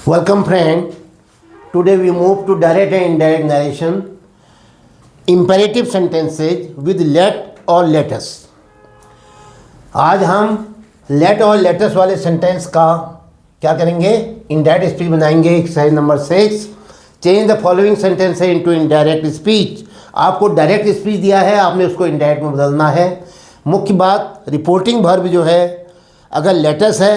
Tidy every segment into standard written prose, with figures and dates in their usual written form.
Welcome friend. Today we move to direct and indirect narration. Imperative sentences with let और let us. आज हम let और let us वाले sentence का क्या करेंगे? इनडायरेक्ट स्पीच बनाएंगे. Exercise number 6. Change the following sentence into indirect speech. आपको डायरेक्ट स्पीच दिया है, आपने उसको इनडायरेक्ट में बदलना है. मुख्य बात, रिपोर्टिंग वर्ब जो है, अगर लेटस है,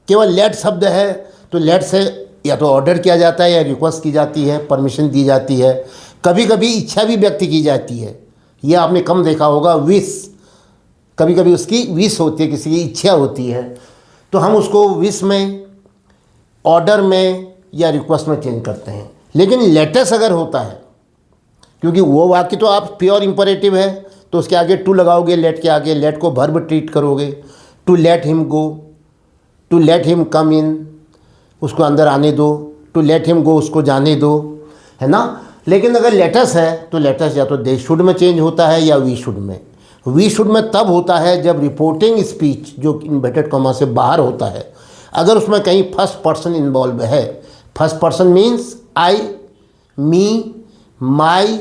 केवल लेट शब्द है तो लेट से या तो ऑर्डर किया जाता है या रिक्वेस्ट की जाती है, परमिशन दी जाती है. कभी कभी इच्छा भी व्यक्त की जाती है. ये आपने कम देखा होगा. विश, कभी कभी उसकी विश होती है, किसी की इच्छा होती है, तो हम उसको विश में, ऑर्डर में या रिक्वेस्ट में चेंज करते हैं. लेकिन लेटस अगर होता है, क्योंकि वो वाक्य तो आप प्योर इंपरेटिव है, तो उसके आगे टू लगाओगे, लेट के आगे. लेट को वर्ब ट्रीट करोगे. To let him go, to let him come in, उसको अंदर आने दो. टू लेट हिम गो, उसको जाने दो, है ना. लेकिन अगर लेटस है तो लेटस या तो दे शुड में चेंज होता है या वी शुड में. वी शुड में तब होता है जब रिपोर्टिंग स्पीच जो इन्वर्टेड कॉमा से बाहर होता है, अगर उसमें कहीं फर्स्ट पर्सन इन्वॉल्व है. First person means I, me, my,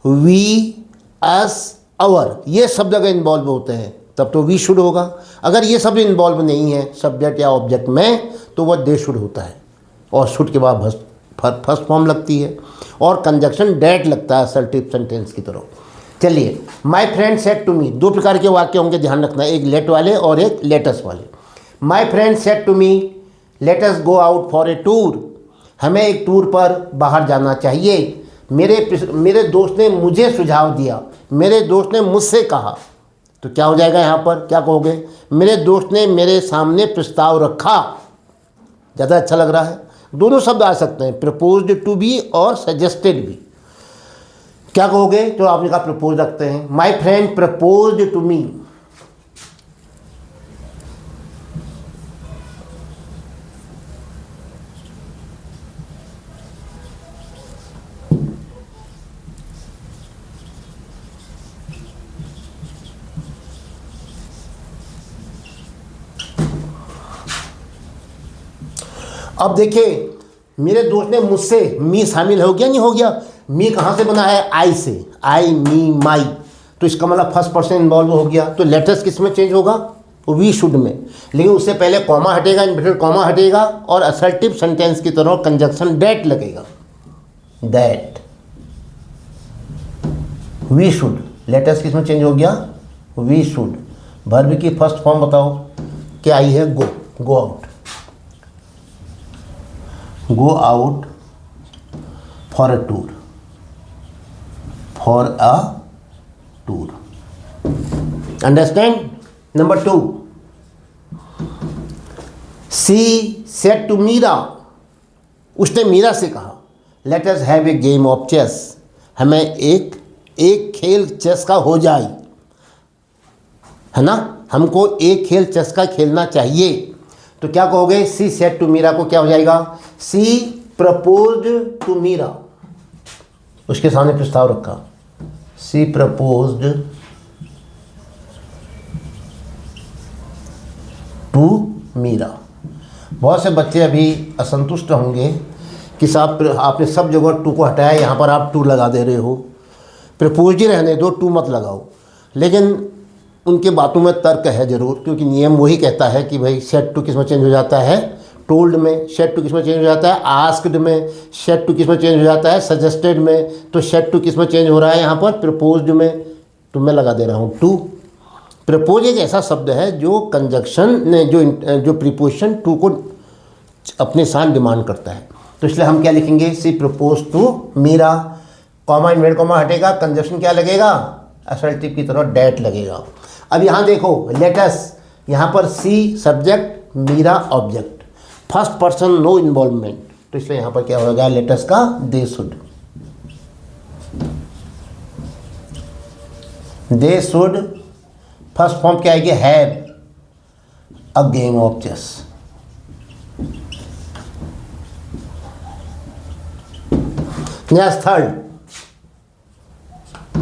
we, us, our, ये शब्द अगर इन्वॉल्व होते हैं तब तो वी शुड होगा. अगर ये शब्द इन्वॉल्व नहीं है सब्जेक्ट या ऑब्जेक्ट में, तो वह दे शुड होता है. और शुड के बाद फर्स्ट फॉर्म लगती है और कंजक्शन डेट लगता है असर्टिव सेंटेंस की तरह. चलिए, my friend said to me. दो प्रकार के वाक्य होंगे, ध्यान रखना, एक लेट वाले और एक लेटस वाले. My friend said to me let us go out for a tour. हमें एक टूर पर बाहर जाना चाहिए. मेरे दोस्त ने मुझे सुझाव दिया. मेरे दोस्त ने मुझसे कहा. तो क्या हो जाएगा यहाँ पर? क्या कहोगे? मेरे दोस्त ने मेरे सामने प्रस्ताव रखा. ज़्यादा अच्छा लग रहा है. दोनों शब्द आ सकते हैं, प्रपोज्ड टू बी और सजेस्टेड भी. क्या कहोगे? तो आपने कहा प्रपोज रखते हैं. My friend proposed to me. अब देखिए, मेरे दोस्त ने मुझसे, मी शामिल हो गया, नहीं हो गया? मी कहाँ से बना है? आई से. आई, मी, माई. तो इसका मतलब फर्स्ट पर्सन इन्वॉल्व हो गया. तो लेटस किस में चेंज होगा? वी शुड में. लेकिन उससे पहले कॉमा हटेगा, इन्वर्टेड कॉमा हटेगा और असर्टिव सेंटेंस की तरह कंजक्शन डेट लगेगा. That, we should. लेटस किस में चेंज हो गया? We should. वर्ब की फर्स्ट फॉर्म बताओ क्या आई है? Go. Go out. Go out for a tour. For a tour. Understand? Number 2. She said to Meera. उसने मीरा से कहा, Let us have a game of chess. हमें एक खेल चेस का हो जाए, है ना. हमको एक खेल चेस का खेलना चाहिए. तो क्या कहोगे? सी सेड टू मीरा को क्या हो जाएगा? सी प्रपोज्ड टू मीरा. उसके सामने प्रस्ताव रखा. सी प्रपोज्ड टू मीरा. बहुत से बच्चे अभी असंतुष्ट होंगे कि साहब आपने सब जगह टू को हटाया, यहाँ पर आप टू लगा दे रहे हो. प्रपोज ही रहने दो, टू मत लगाओ. लेकिन उनके बातों में तर्क है ज़रूर, क्योंकि नियम वही कहता है कि भाई सेड टू किस में चेंज हो जाता है? टोल्ड में. सेड टू किस में चेंज हो जाता है? आस्क्ड में. सेड टू किस में चेंज हो जाता है? सजेस्टेड में. तो सेड टू किस में चेंज हो रहा है यहाँ पर? प्रपोज्ड में. तो मैं लगा दे रहा हूँ टू. प्रपोज एक ऐसा शब्द है जो कंजक्शन ने जो प्रीपोजिशन टू को अपने साथ डिमांड करता है. तो इसलिए हम क्या लिखेंगे? She propose to Meera. Comma inverted comma हटेगा, कंजक्शन क्या लगेगा? असर्टिव की तरह डेट लगेगा. अब यहाँ देखो, लेटस, यहाँ पर she subject, Meera object, first person, no involvement. तो इसलिए यहाँ पर क्या होगा? लेटस का they should. They should first form क्या आएगी? Have a game of chess. Next third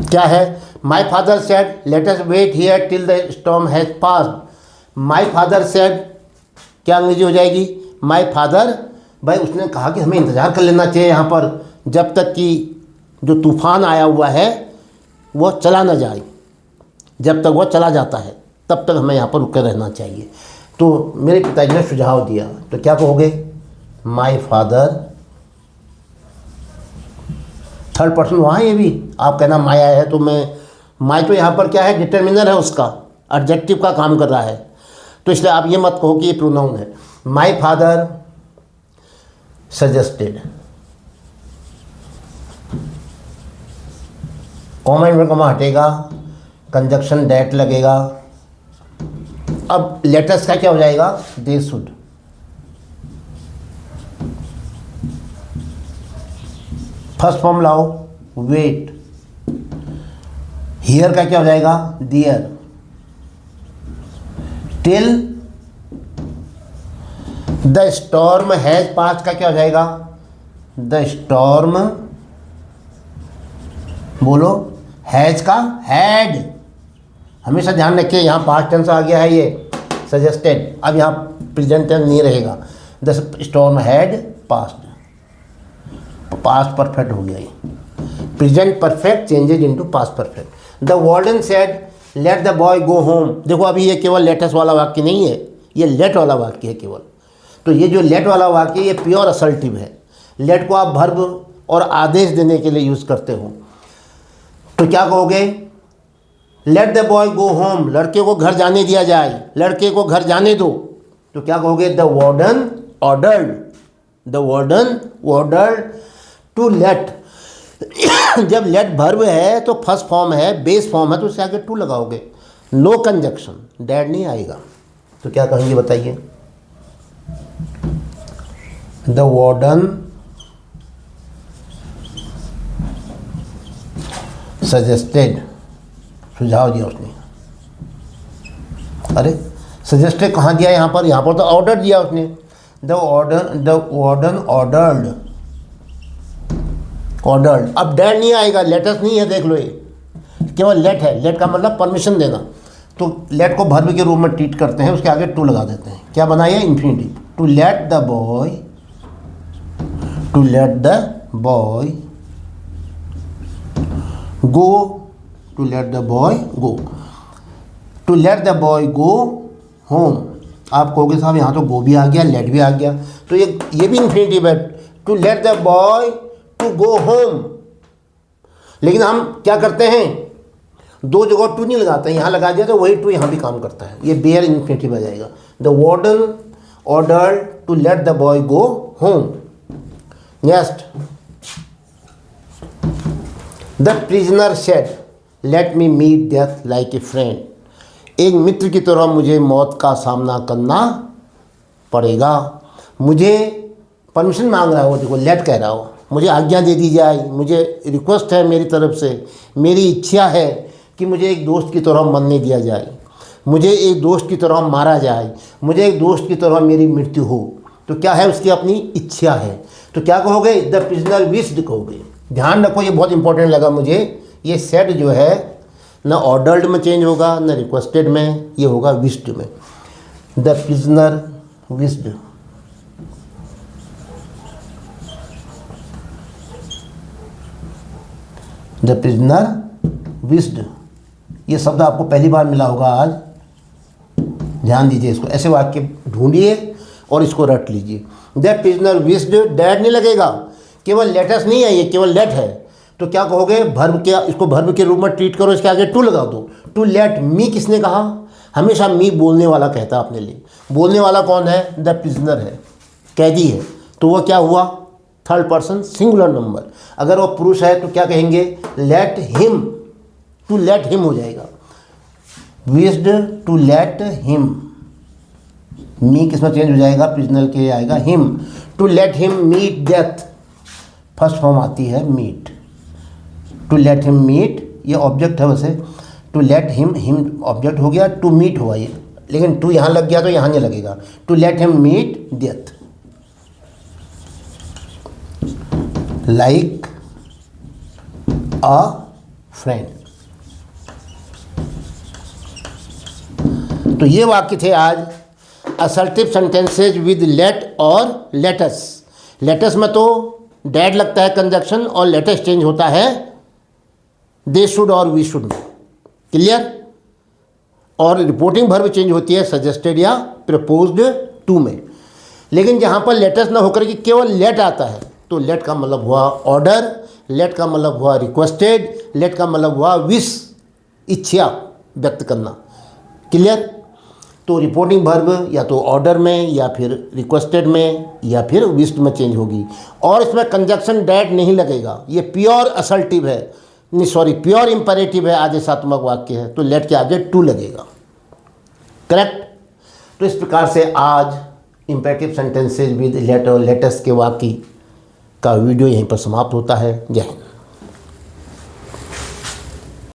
क्या है? My father said let us wait here till the storm has passed. My father said क्या अंग्रेजी हो जाएगी? माई फादर भाई उसने कहा कि हमें इंतज़ार कर लेना चाहिए यहाँ पर जब तक कि जो तूफ़ान आया हुआ है वो चला ना जाए। जब तक वो चला जाता है तब तक हमें यहाँ पर रुके रहना चाहिए। तो मेरे पिताजी ने सुझाव दिया, तो क्या कहोगे? माई फादर, थर्ड पर्सन वहाँ है, ये भी आप कहना माया है तो मैं, माई तो यहाँ पर क्या है? डिटर्मिनर है, उसका एडजेक्टिव का काम कर रहा है। तो इसलिए आप ये मत कहो कि ये प्रोनाउन है। माई फादर सजेस्टेड, कॉमा में कॉमा हटेगा, कंजक्शन डेट लगेगा। अब लेटर्स का क्या हो जाएगा? They should. फर्स्ट फॉर्म लाओ, वेट। हियर का क्या हो जाएगा? There. Till the storm has passed का क्या हो जाएगा? द स्टॉर्म, बोलो, हैज का हैड। हमेशा ध्यान रखिए यहाँ पास्ट टेंस आ गया है, ये सजेस्टेड। अब यहाँ प्रेजेंट टेंस नहीं रहेगा। The storm had passed, past perfect हो गया ये। Present perfect changes into past perfect. The warden said let the boy go home. देखो अभी ये केवल लेटस वाला वाक्य नहीं है, ये लेट वाला वाक्य है केवल। तो ये जो लेट वाला वाक्य ये प्योर असल्टिव है। लेट को आप वर्ब और आदेश देने के लिए यूज़ करते हो। तो क्या कहोगे? Late the boy go home, लड़के को घर जाने दिया जाए, लड़के को घर जाने दो। तो क्या कहोगे? The warden ordered, the warden ordered to let. जब लेट वर्ब है तो फर्स्ट फॉर्म है, बेस फॉर्म है, तो उससे आगे टू लगाओगे। नो कंजक्शन, डैड नहीं आएगा। तो क्या कहेंगे बताइए? द वार्डन सजेस्टेड, सुझाव दिया उसने। अरे सजेस्टेड कहाँ दिया? यहाँ पर, यहाँ पर तो ऑर्डर दिया उसने। The warden ordered, ordered. अब डैड नहीं आएगा, लेटस नहीं है, देख लो, ये केवल लेट है। लेट का मतलब परमिशन देना। तो लेट को वर्ब के रूप में ट्रीट करते हैं, उसके आगे टू लगा देते हैं। क्या बनाया? Infinitive. To let the boy, to let the boy go, to let the boy go, to let the boy go home. आप कहोगे साहब यहाँ तो गो भी आ गया, लेट भी आ गया, तो ये भी इन्फिनिटिव है। To let the boy to go home. लेकिन हम क्या करते हैं? दो जगह टू नहीं लगाते हैं, यहाँ लगा दिया तो वही टू यहाँ भी काम करता है। ये बेयर इन्फिनिटिव आ जाएगा। The warden order to let the boy go home. Next, the prisoner said let me meet death like a friend. एक मित्र की तरह मुझे मौत का सामना करना पड़ेगा। मुझे परमिशन मांग रहा हो, देखो लेट कह रहा हो, मुझे आज्ञा दे दी जाए, मुझे रिक्वेस्ट है मेरी तरफ से, मेरी इच्छा है कि मुझे एक दोस्त की तरह मरने दिया जाए, मुझे एक दोस्त की तरह मारा जाए, मुझे एक दोस्त की तरह मेरी मृत्यु हो। तो क्या है? उसकी अपनी इच्छा है। तो क्या कहोगे? द प्रिजनर विश्ड कहोगे। ध्यान रखो, ये बहुत इंपॉर्टेंट लगा मुझे। ये सेड जो है न ऑर्डर्ड में चेंज होगा, न रिक्वेस्टेड में, ये होगा विश्ड में। The prisoner wished. The prisoner wished, ये शब्द आपको पहली बार मिला होगा आज। ध्यान दीजिए इसको, ऐसे वाक्य ढूंढिए और इसको रट लीजिए। द प्रिजनर विश्ड, डैड नहीं लगेगा, केवल लेटस नहीं है, ये केवल लेट है। तो क्या कहोगे? वर्ब के, इसको वर्ब के रूप में ट्रीट करो, इसके आगे टू लगा दो। टू लेट मी किसने कहा? हमेशा मी बोलने वाला कहता है अपने लिए। बोलने वाला कौन है? द प्रिजनर है, कैदी है। तो वो क्या हुआ? Third person singular number. अगर वो पुरुष है तो क्या कहेंगे? Let him, to let him हो जाएगा। Wished to let him, me किसमें चेंज हो जाएगा? प्रिजनर के आएगा him. To let him meet death, first form आती है meet. To let him meet, ये ऑब्जेक्ट है वैसे। To let him, him object हो गया, टू मीट हुआ ये, लेकिन टू यहाँ लग गया तो यहाँ नहीं लगेगा। To let him meet death like a friend. तो ये वाक्य थे आज असर्टिव सेंटेंसेज विद लेट और लेटस। लेटेस्ट में तो डैड लगता है कंजक्शन और लेटेस्ट चेंज होता है दे शुड और वी शुड में। क्लियर? और रिपोर्टिंग वर्ब चेंज होती है सजेस्टेड या प्रपोज्ड टू में। लेकिन जहाँ पर लेटेस्ट ना होकर के केवल लेट आता है तो लेट का मतलब हुआ ऑर्डर, लेट का मतलब हुआ रिक्वेस्टेड, लेट का मतलब हुआ विश, इच्छा व्यक्त करना। क्लियर? तो रिपोर्टिंग वर्ब या तो ऑर्डर में या फिर रिक्वेस्टेड में या फिर विश्ड में चेंज होगी। और इसमें कंजक्शन डैट नहीं लगेगा, ये प्योर असल्टिव है, नहीं सॉरी प्योर इंपरेटिव है, आदेशात्मक वाक्य है, तो लेट के आगे टू लगेगा। करेक्ट? तो इस प्रकार से आज इंपरेटिव सेंटेंसेज विद लेट और लेटेस्ट के वाक्य का वीडियो यहीं पर समाप्त होता है। जय हिंद।